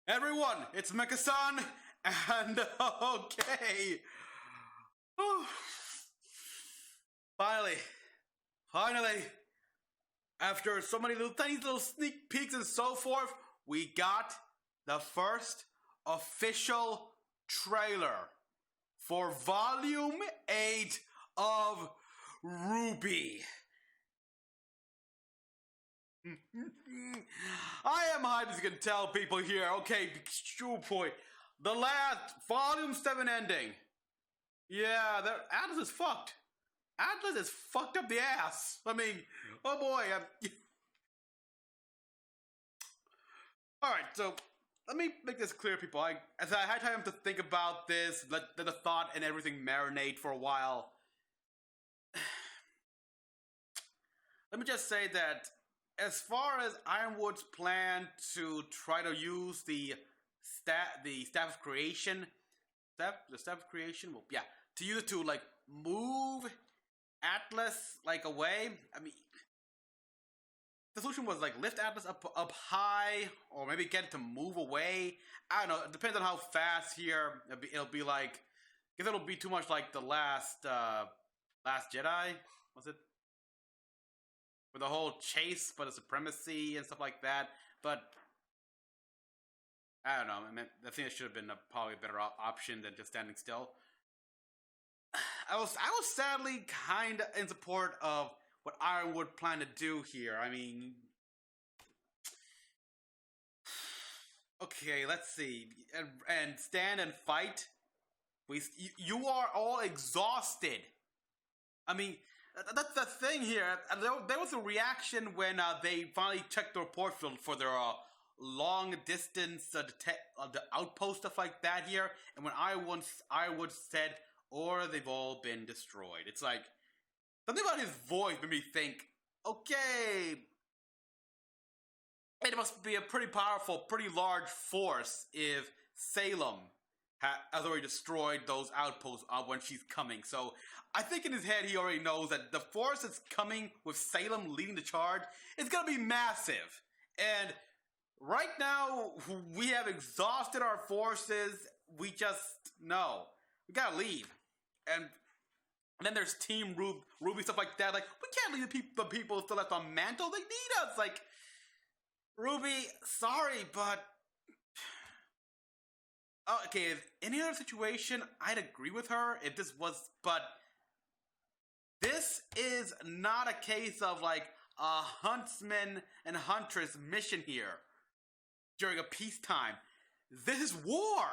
Everyone, it's Mecha-san, and okay. Oh, finally, finally, after so many tiny little sneak peeks and so forth, we got the first official trailer for Volume 8 of RWBY. I am hyped, as you can tell, people here. Okay, true point. The last Volume 7 ending. Yeah, Atlas is fucked. Atlas is fucked up the ass. I mean, oh boy. Alright, so let me make this clear, people. As I had time to think about this, let the thought and everything marinate for a while. Let me just say that as far as Ironwood's plan to try to use the staff of creation, to use it to like move Atlas like away. I mean, the solution was like lift Atlas up high, or maybe get it to move away. I don't know. It depends on how fast here. It'll be like, I guess it'll be too much like the last Jedi. Was it? For the whole chase, but the supremacy and stuff like that. But I don't know. I mean, I think it should have been probably a better option than just standing still. I was sadly kind of in support of what Ironwood planned to do here. I mean, okay, let's see. And stand and fight. You are all exhausted. I mean, that's the thing here. There was a reaction when they finally checked the report for their long distance the outpost, stuff like that here. And when Ironwood said, or they've all been destroyed. It's like, something about his voice made me think, okay, it must be a pretty powerful, pretty large force if Salem has already destroyed those outposts when she's coming. So I think in his head he already knows that the force that's coming with Salem leading the charge is going to be massive. And right now, we have exhausted our forces. We just know. We gotta leave. And then there's Team RWBY, stuff like that. Like, we can't leave the people still left on Mantle. They need us. Like, RWBY, sorry, but okay, if any other situation, I'd agree with her if this was, but this is not a case of like a huntsman and huntress mission here during a peacetime. This is war.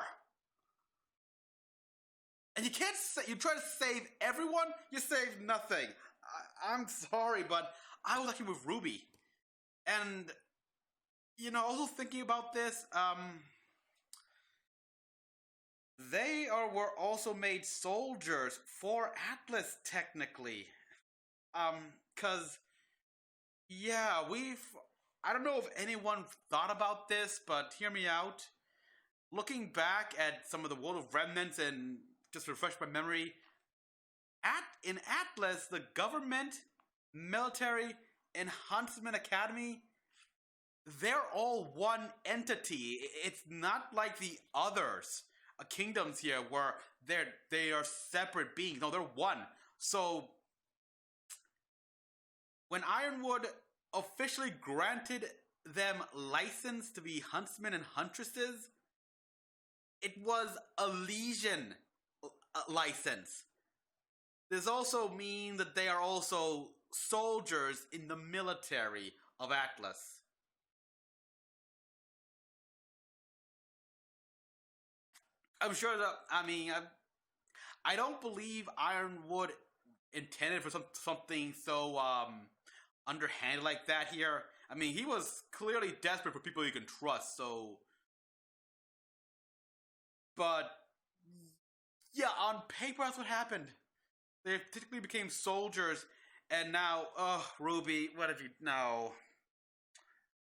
And you can't say, you try to save everyone, you save nothing. I'm sorry, but I was lucky with RWBY. And, you know, also thinking about this, they were also made soldiers for Atlas, technically. Cause, yeah, I don't know if anyone thought about this, but hear me out. Looking back at some of the World of Remnants and just refresh my memory, in Atlas, the government, military, and Huntsman Academy, they're all one entity. It's not like the others. Kingdoms here where they are separate beings. No, they're one. So when Ironwood officially granted them license to be huntsmen and huntresses, it was a Legion license. This also means that they are also soldiers in the military of Atlas. I'm sure that, I mean, I don't believe Ironwood intended for something so underhanded like that here. I mean, he was clearly desperate for people he can trust, so. But, yeah, on paper that's what happened. They typically became soldiers, and now, RWBY, what have you, no.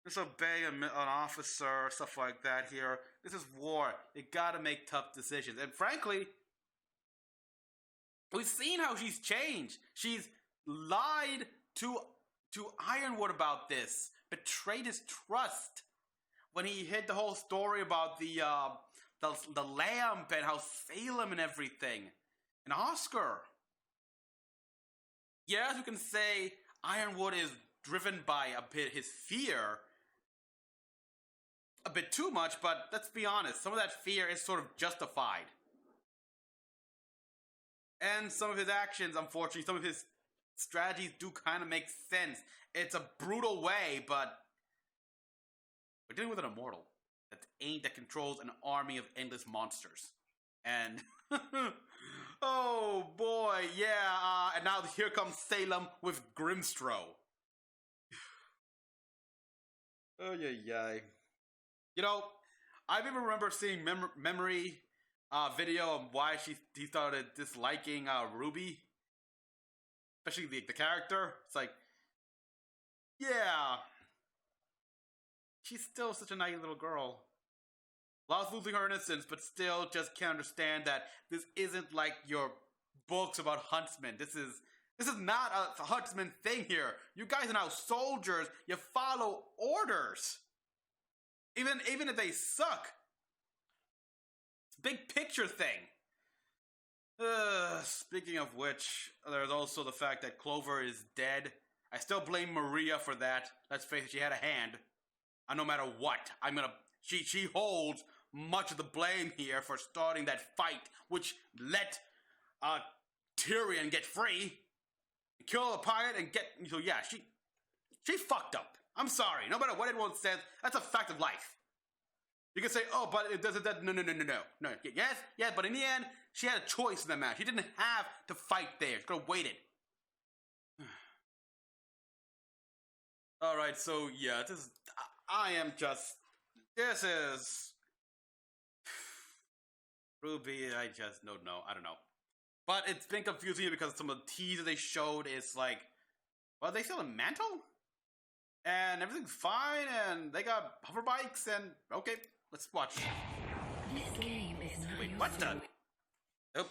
Disobey an officer, stuff like that here. This is war. You gotta make tough decisions. And frankly, we've seen how she's changed. She's lied to Ironwood about this. Betrayed his trust. when he hid the whole story about the lamp and how Salem and everything, and Oscar. Yes, you can say Ironwood is driven by a bit his fear, a bit too much, but let's be honest, some of that fear is sort of justified. And some of his actions, unfortunately, some of his strategies do kind of make sense. It's a brutal way, but we're dealing with an immortal that controls an army of endless monsters. And oh boy, yeah, and now here comes Salem with Grimstro. Oh yeah. You know, I even remember seeing memory video of why he started disliking RWBY, especially the character. It's like, yeah, she's still such a naive little girl. Lost losing her innocence, but still just can't understand that this isn't like your books about huntsmen. This is not a huntsman thing here. You guys are now soldiers. You follow orders. Even if they suck. It's a big picture thing. Speaking of which, there's also the fact that Clover is dead. I still blame Maria for that. Let's face it, she had a hand. And no matter what, she holds much of the blame here for starting that fight, which let Tyrion get free, kill the pirate, and get. So yeah, she fucked up. I'm sorry. No matter what anyone says, that's a fact of life. You can say, oh, but it doesn't. No. Yes, but in the end, she had a choice in the match. She didn't have to fight there. She could have waited. All right, so yeah, this is RWBY. I don't know. But it's been confusing because some of the teasers they showed is like, well, they still a mantle? And everything's fine, and they got hover bikes, and okay, let's watch. Wait, what the? Nope.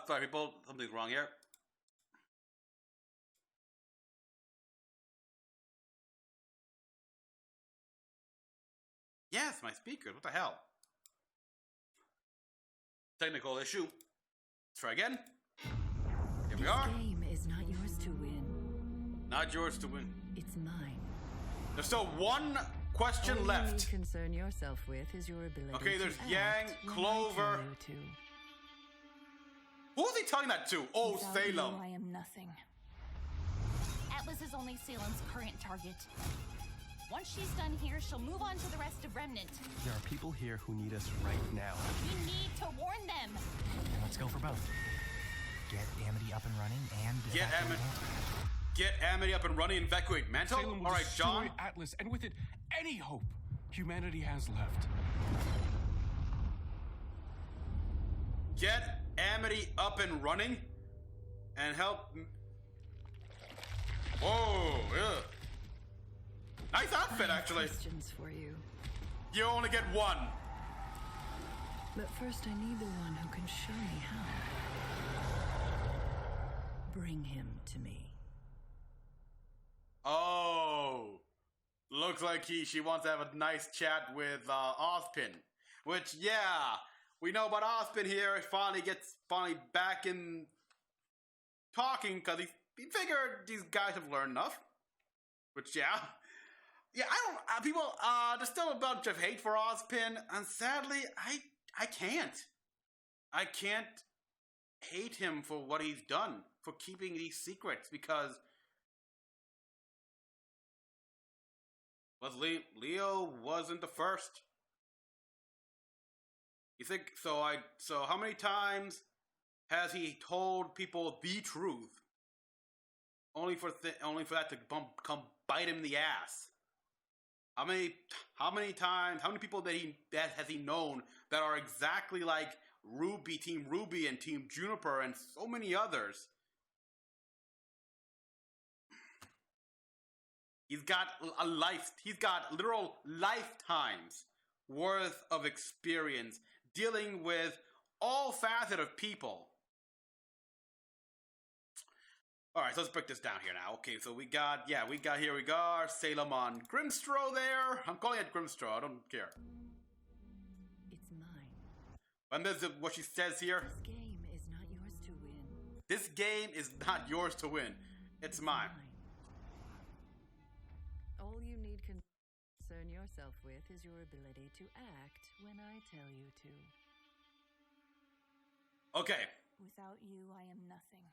Sorry people, something's wrong here. Yes, my speakers, what the hell? Technical issue. Let's try again. Here we are. This game is not yours to win. Not yours to win. It's mine. There's still one question All left. you concern yourself with is your ability. Okay, there's to Yang, act when Clover. I tell you to. Who is he telling that to? Oh, Without Salem. you, I am nothing. Atlas is only Salem's current target. Once she's done here, she'll move on to the rest of Remnant. There are people here who need us right now. We need to warn them. And let's go for both. Get Amity up and running and Get Amity up and running and evacuate Mantle. Salem will All right, destroy John. Atlas, and with it, any hope humanity has left. Get Amity up and running and help. Whoa, yeah. Nice outfit, I have actually. questions for you. You only get one. But first, I need the one who can show me how. Bring him to me. Oh, looks like she wants to have a nice chat with Ozpin. Which, yeah, we know about Ozpin here. He finally back in talking because he figured these guys have learned enough. Which, yeah. Yeah, there's still a bunch of hate for Ozpin, and sadly, I can't. I can't hate him for what he's done, for keeping these secrets, because Leo wasn't the first. You think so? So how many times has he told people the truth, only for that to come bite him in the ass? How many people has he known that are exactly like RWBY, Team RWBY, and Team Juniper, and so many others? He's got literal lifetimes worth of experience dealing with all facets of people. All right, so let's break this down here now. Okay, so we got here we got Salem on Grimstro there. I'm calling it Grimstro. I don't care. It's mine. And this is what she says here. This game is not yours to win. This game is not yours to win. It's mine. All you need concern yourself with is your ability to act when I tell you to. Okay. Without you, I am nothing.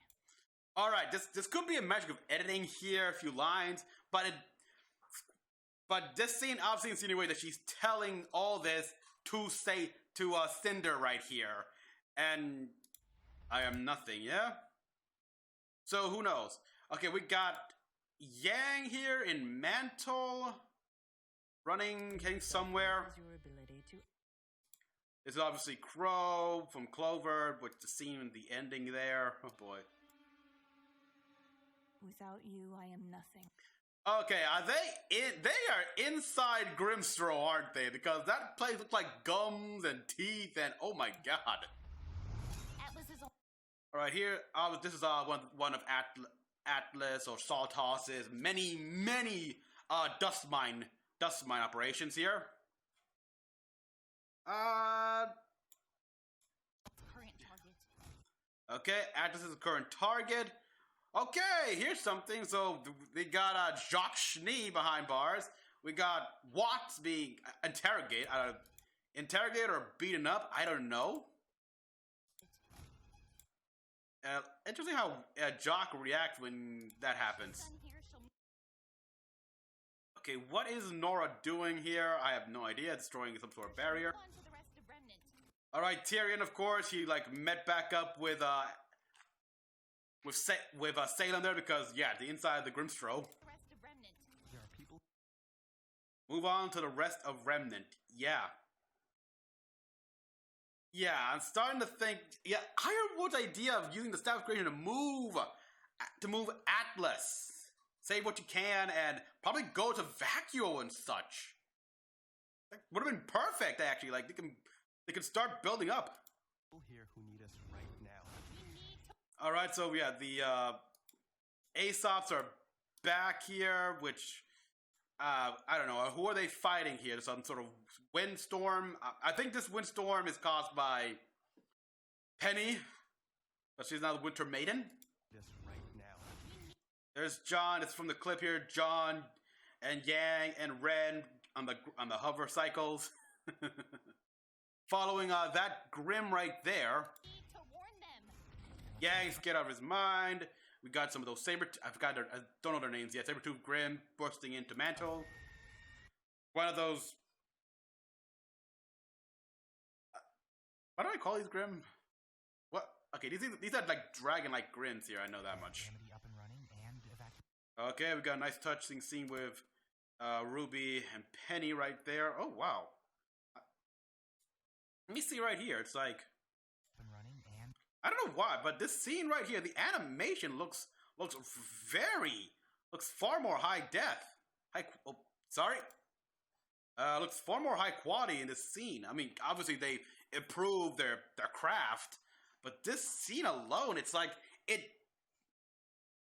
All right. This could be a magic of editing here, a few lines, but this scene obviously insinuates that she's telling all this to Cinder right here, and I am nothing. Yeah. So who knows? Okay, we got Yang here in Mantle, heading somewhere. Is your ability to This is obviously Crow from Clover, with the scene, the ending there. Oh boy. Without you, I am nothing. Okay, are they are inside Grimstro, aren't they? Because that place looks like gums and teeth and oh my god. Atlas is All right, here this is one of Atlas or Solitas's many dust mine operations here. current target. Okay, Atlas is the current target. Okay, here's something. So we got Jacques Schnee behind bars. We got Watts being interrogated or beaten up. I don't know. Interesting how Jock reacts when that happens. Done here, she'll Okay, what is Nora doing here? I have no idea. Destroying some sort of barrier. move on to the rest of Remnant. All right, Tyrion, of course, he like met back up with Salem there because the inside of the Grimstro. The rest of Remnant. There are people. Move on to the rest of Remnant. Yeah, I'm starting to think. Yeah, Ironwood's idea of using the staff creation to move Atlas, save what you can, and probably go to Vacuo and such. That would have been perfect, actually. Like they can start building up. People here who need us right now. We need to All right, so yeah, the Aesops are back here, which I don't know. Who are they fighting here? Some sort of windstorm. I think this windstorm is caused by Penny, but she's now the Winter Maiden. Need us right now. There's John. It's from the clip here. John and Yang and Ren on the hover cycles, following that Grim right there. need to warn them. Yang's get out of his mind. We got some of those I don't know their names yet. Sabertooth Grim bursting into Mantle. One of those. What do I call these Grim? What? Okay, these are like dragon-like Grims here. I know that much. Amity up and running and evacuate. Okay, we got a nice touching scene with Ruby and Penny right there. Oh wow. Let me see right here. It's like Up and running and I don't know why, but this scene right here, the animation looks far more high def. Looks far more high quality in this scene. I mean, obviously they improved their craft, but this scene alone, it's like it.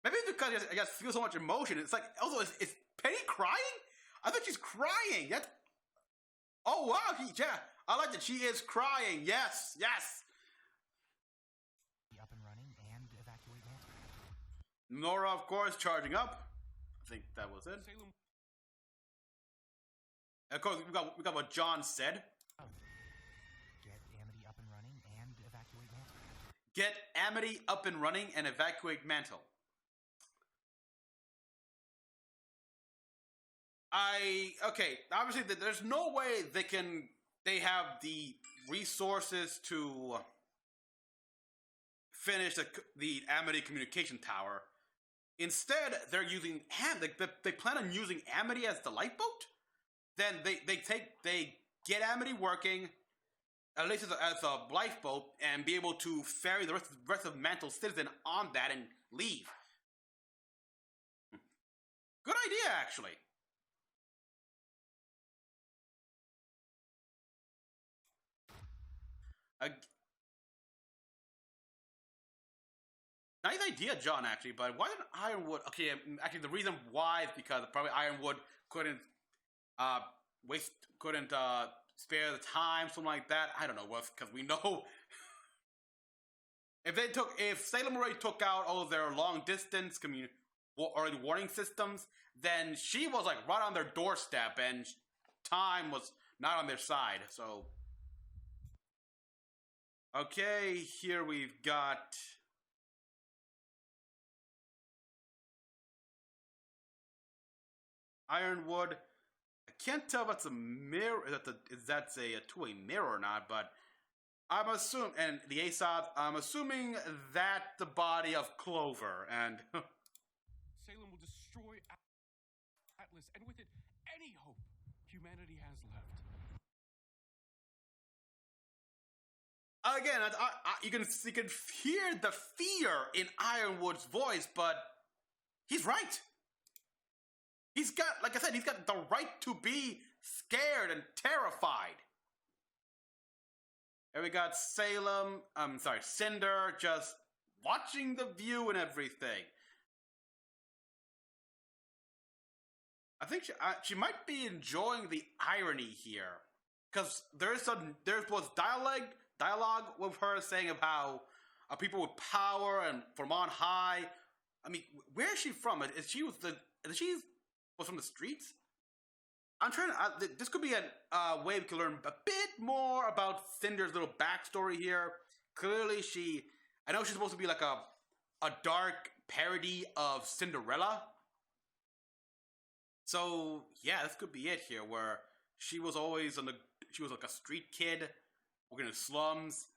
Maybe because I just feel so much emotion. It's like also is Penny crying? I thought she's crying. Oh wow, I like that she is crying. Yes. up and running and evacuate Mantle. Nora, of course, charging up. I think that was it. Salem. Of course, we got what John said. Get Amity up and running and evacuate Mantle. Get Amity up and running and evacuate Mantle. Obviously, there's no way they have the resources to finish the Amity communication tower. Instead, they're using they plan on using Amity as the lifeboat. Then they get Amity working, at least as a lifeboat, and be able to ferry the rest of Mantle citizen on that and leave. Good idea, actually. Nice idea, John, actually, but why didn't Ironwood... Okay, actually, the reason why is because probably Ironwood couldn't uh, couldn't spare the time, something like that. I don't know, because we know... If Salem already took out all of their long-distance already warning systems, then she was, like, right on their doorstep, and time was not on their side, so... Okay, here we've got... Ironwood. I can't tell if that's a mirror, if that's a two-way mirror or not, but I'm assuming, and the Aesop, I'm assuming that the body of Clover, and Salem will destroy Atlas, and with it, any hope humanity has left. again, you can hear the fear in Ironwood's voice, but he's right. He's got, like I said, he's got the right to be scared and terrified. And we got Cinder just watching the view and everything. I think she might be enjoying the irony here, because there was dialogue with her saying of how people with power and from on high. I mean, where is she from? She was from the streets? I'm trying to... this could be a way we can learn a bit more about Cinder's little backstory here. Clearly, I know she's supposed to be like a dark parody of Cinderella. So, yeah, this could be it here, where she was always she was like a street kid, working in the slums,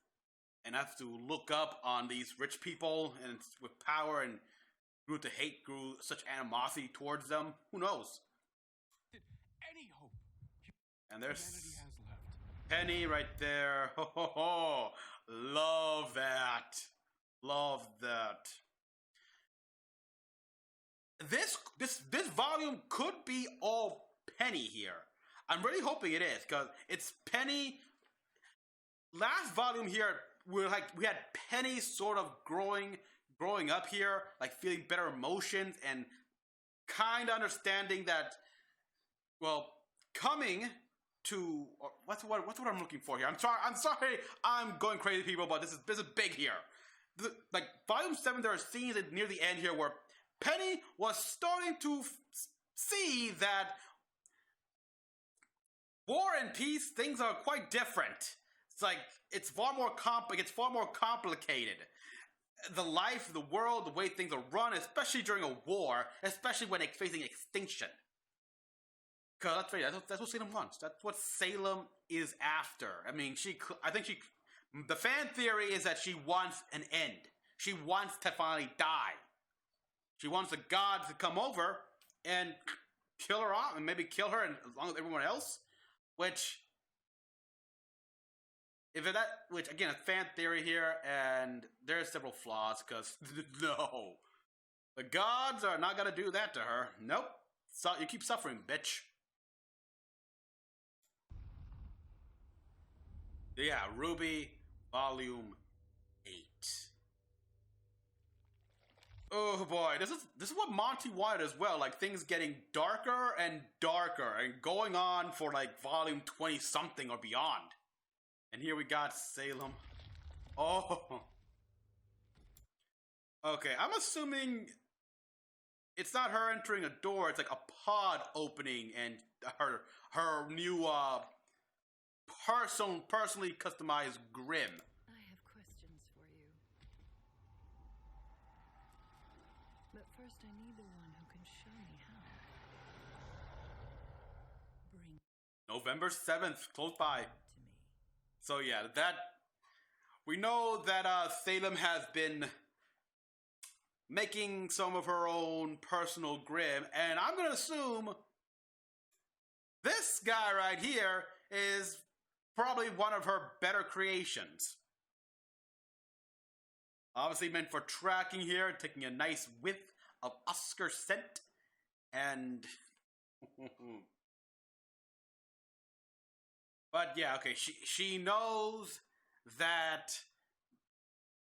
and has to look up on these rich people and with power, and grew such animosity towards them. Who knows? Any hope And there's humanity has left. Penny right there. Ho ho ho! Love that. Love that. This volume could be all Penny here. I'm really hoping it is, because it's Penny. Last volume here, we had Penny sort of growing up here, like feeling better emotions and kind of understanding that, well, coming to what's what I'm looking for here. I'm sorry, I'm going crazy, people, but this is big here. Like volume 7, there are scenes near the end here where Penny was starting to see that war and peace, things are quite different. It's like it's far more complicated. The life, the world, the way things are run, especially during a war, especially when it's facing extinction. Because that's right, that's what Salem wants. That's what Salem is after. I mean, the fan theory is that she wants an end. She wants to finally die. She wants the gods to come over and kill her off, and maybe kill her and along with everyone else. Which again, a fan theory here, and there's several flaws, because no. The gods are not gonna do that to her. Nope. So you keep suffering, bitch. Yeah, RWBY, Volume 8. Oh boy, this is what Monty wanted as well, like things getting darker and darker, and going on for like Volume 20-something or beyond. And here we got Salem. Oh. Okay, I'm assuming it's not her entering a door, it's like a pod opening and her new personally customized Grim. I have questions for you. But first I need the one who can show me how. Bring November 7th, close by. to me. So yeah, we know that Salem has been making some of her own personal Grim, and I'm gonna assume this guy right here is probably one of her better creations. Obviously meant for tracking here, taking a nice whiff of Oscar scent, and but yeah, okay, she knows that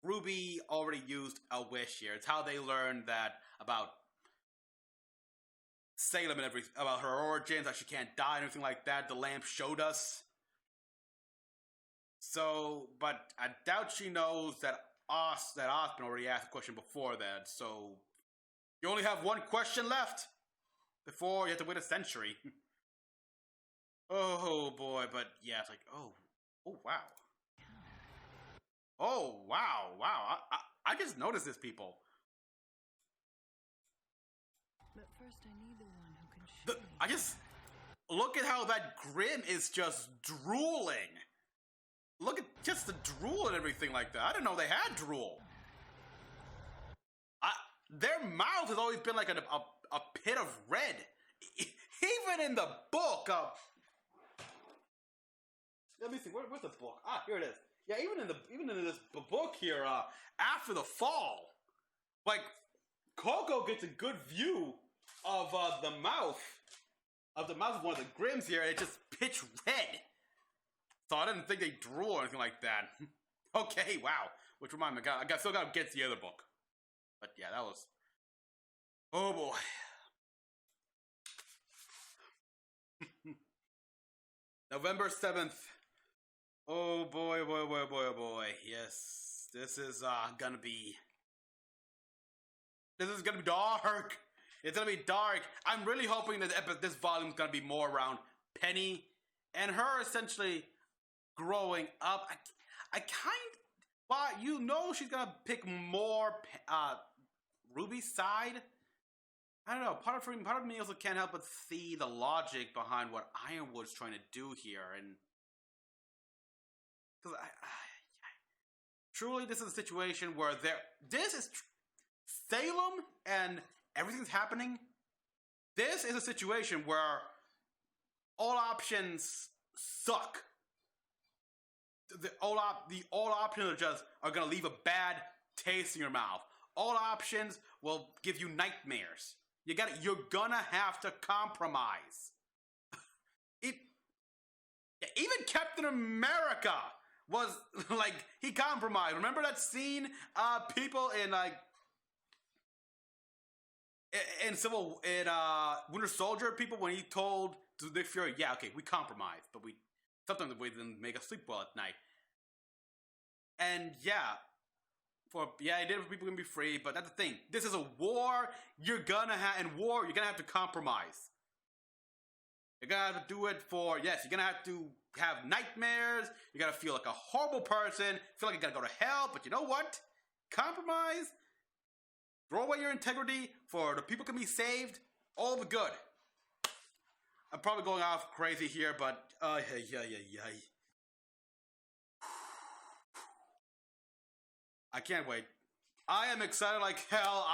RWBY already used a wish here. It's how they learned that about Salem and everything, about her origins, that she can't die and everything like that. The lamp showed us. So, but I doubt she knows that Osman already asked a question before that. So, you only have one question left before you have to wait a century. Oh boy, but yeah, it's like, oh wow. Oh wow. I just noticed this, people. But first, I need the one who can show me. I just look at how that Grim is just drooling. Look at just the drool and everything like that. I didn't know they had drool. Their mouth has always been like a pit of red. Even in the book. Let me see. Where's the book? Here it is. Yeah, even in this book here, after the fall, like Coco gets a good view of the mouth of one of the Grims here. And it's just pitch red. So I didn't think they drew or anything like that. Okay, wow. Which reminds me, I still got to get to the other book. But yeah, that was. Oh boy. November 7th. Oh boy. Yes. This is gonna be dark. It's gonna be dark. I'm really hoping that this volume's gonna be more around Penny and her essentially growing up. She's gonna pick more Ruby's side. I don't know. Part of me also can't help but see the logic behind what Ironwood's trying to do here, and because truly, this is a situation where this is Salem and everything's happening. This is a situation where all options suck. All options are gonna leave a bad taste in your mouth. All options will give you nightmares. You're gonna have to compromise. Even Captain America was like, he compromised. Remember that scene? People in Winter Soldier, people when he told to Nick Fury, yeah, okay, we compromised, but sometimes we didn't make us sleep well at night. And it did for people can be free, but that's the thing. This is a war. You're gonna have to compromise. You're gonna have to do it you're gonna have to have nightmares. You're gonna feel like a horrible person, feel like you gotta go to hell, but you know what? Compromise. Throw away your integrity for the people can be saved. All the good. I'm probably going off crazy here, but I can't wait. I am excited like hell.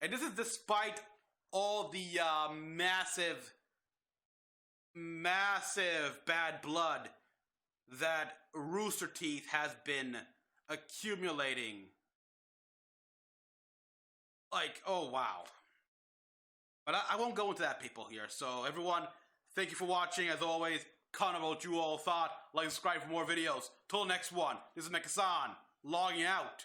And this is despite all the massive bad blood that Rooster Teeth has been accumulating. Like, oh wow. But I won't go into that, people, here. So everyone, thank you for watching. As always, comment what you all thought. Like and subscribe for more videos. Till next one, this is Mecha-san, logging out.